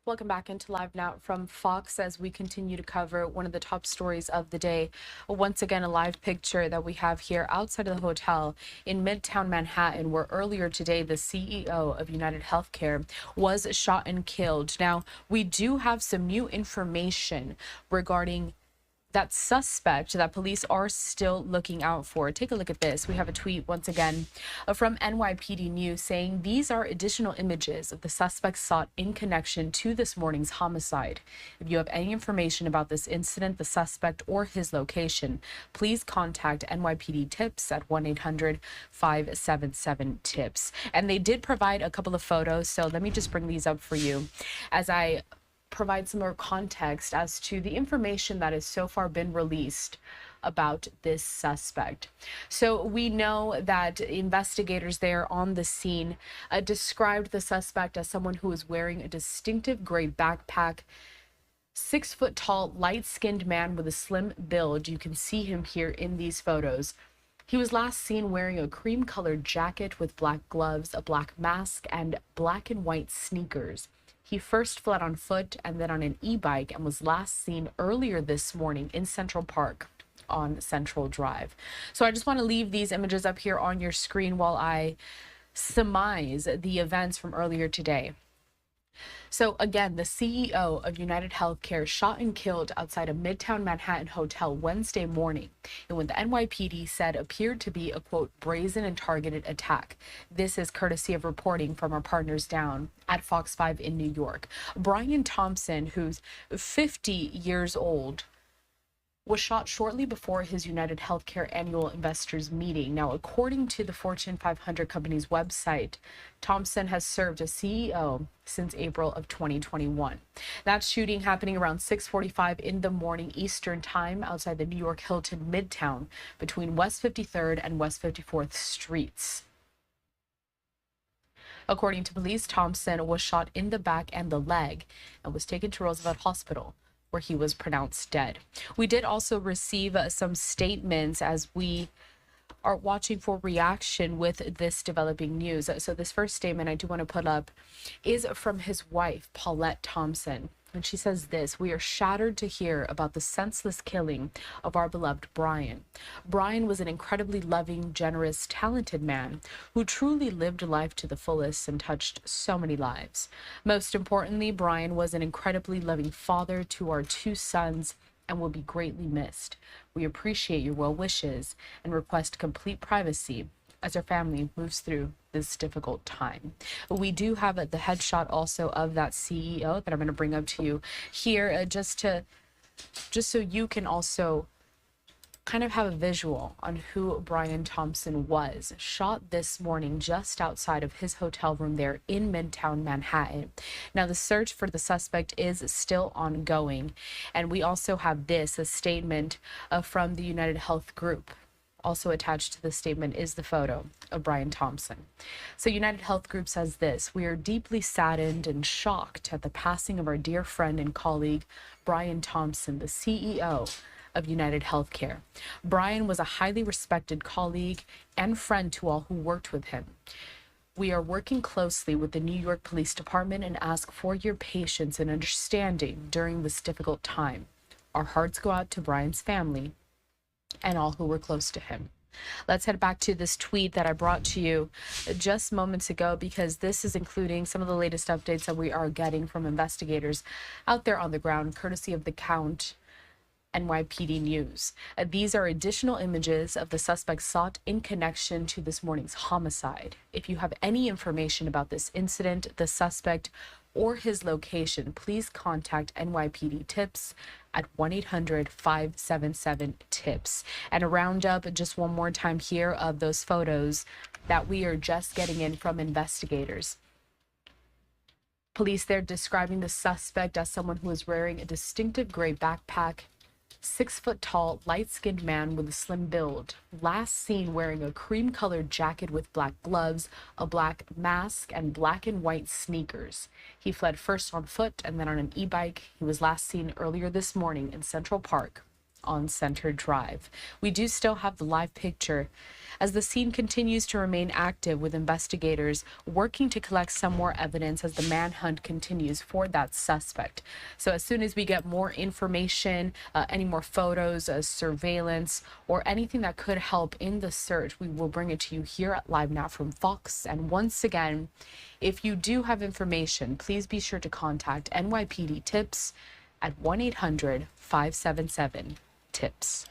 Welcome back into Live Now from Fox as we continue to cover one of the top stories of the day. Once again, a live picture that we have here outside of the hotel in Midtown Manhattan, where earlier today the CEO of UnitedHealthcare was shot and killed. Now, we do have some new information regarding that suspect that police are still looking out for. Take a look at this. We have a tweet once again from NYPD News saying these are additional images of the suspect sought in connection to this morning's homicide. If you have any information about this incident, the suspect, or his location, please contact NYPD Tips at 1-800-577-TIPS. And they did provide a couple of photos, so let me just bring these up for you as I provide some more context as to the information that has so far been released about this suspect. So we know that investigators there on the scene described the suspect as someone who was wearing a distinctive gray backpack, 6 foot tall, light-skinned man with a slim build. You can see him here in these photos. He was last seen wearing a cream-colored jacket with black gloves, a black mask, and black and white sneakers. He first fled on foot and then on an e-bike and was last seen earlier this morning in Central Park on Central Drive. So I just want to leave these images up here on your screen while I surmise the events from earlier today. So again, the CEO of UnitedHealthcare shot and killed outside a Midtown Manhattan hotel Wednesday morning in what the NYPD said appeared to be a, quote, brazen and targeted attack. This is courtesy of reporting from our partners down at Fox 5 in New York. Brian Thompson, who's 50 years old, was shot shortly before his UnitedHealthcare annual investors meeting. Now, according to the Fortune 500 company's website, Thompson has served as CEO since April of 2021. That shooting happening around 6:45 in the morning Eastern time outside the New York Hilton Midtown between West 53rd and West 54th Streets. According to police, Thompson was shot in the back and the leg and was taken to Roosevelt Hospital, where he was pronounced dead. We did also receive some statements as we are watching for reaction with this developing news. So this first statement I do want to put up is from his wife, Paulette Thompson. And she says this: "We are shattered to hear about the senseless killing of our beloved Brian. Brian was an incredibly loving, generous, talented man who truly lived life to the fullest and touched so many lives. Most importantly, Brian was an incredibly loving father to our 2 sons and will be greatly missed. We appreciate your well wishes and request complete privacy as our family moves through this difficult time." We do have the headshot also of that CEO that I'm going to bring up to you here, just so you can also kind of have a visual on who Brian Thompson was. Shot this morning just outside of his hotel room there in Midtown Manhattan. Now, the search for the suspect is still ongoing. And we also have this, a statement from the United Health Group. Also attached to the statement is the photo of Brian Thompson. So United Health Group says this: "We are deeply saddened and shocked at the passing of our dear friend and colleague, Brian Thompson, the CEO of United Healthcare. Brian was a highly respected colleague and friend to all who worked with him. We are working closely with the New York Police Department and ask for your patience and understanding during this difficult time. Our hearts go out to Brian's family and all who were close to him." Let's head back to this tweet that I brought to you just moments ago, because this is including some of the latest updates that we are getting from investigators out there on the ground, courtesy of the Count NYPD News. These are additional images of the suspect sought in connection to this morning's homicide. If you have any information about this incident, the suspect, or his location, please contact NYPD Tips at 1-800-577-TIPS. And a roundup just one more time here of those photos that we are just getting in from investigators. Police there describing the suspect as someone who is wearing a distinctive gray backpack, 6 foot tall, light-skinned man with a slim build, last seen wearing a cream-colored jacket with black gloves, a black mask, and black and white sneakers. He fled first on foot and then on an e-bike. He was last seen earlier this morning in Central Park on Center Drive. We do still have the live picture as the scene continues to remain active, with investigators working to collect some more evidence as the manhunt continues for that suspect. So as soon as we get more information, any more photos, surveillance, or anything that could help in the search, we will bring it to you here at Live Now from Fox. And once again, if you do have information, please be sure to contact NYPD Tips at 1-800-577-TIPS.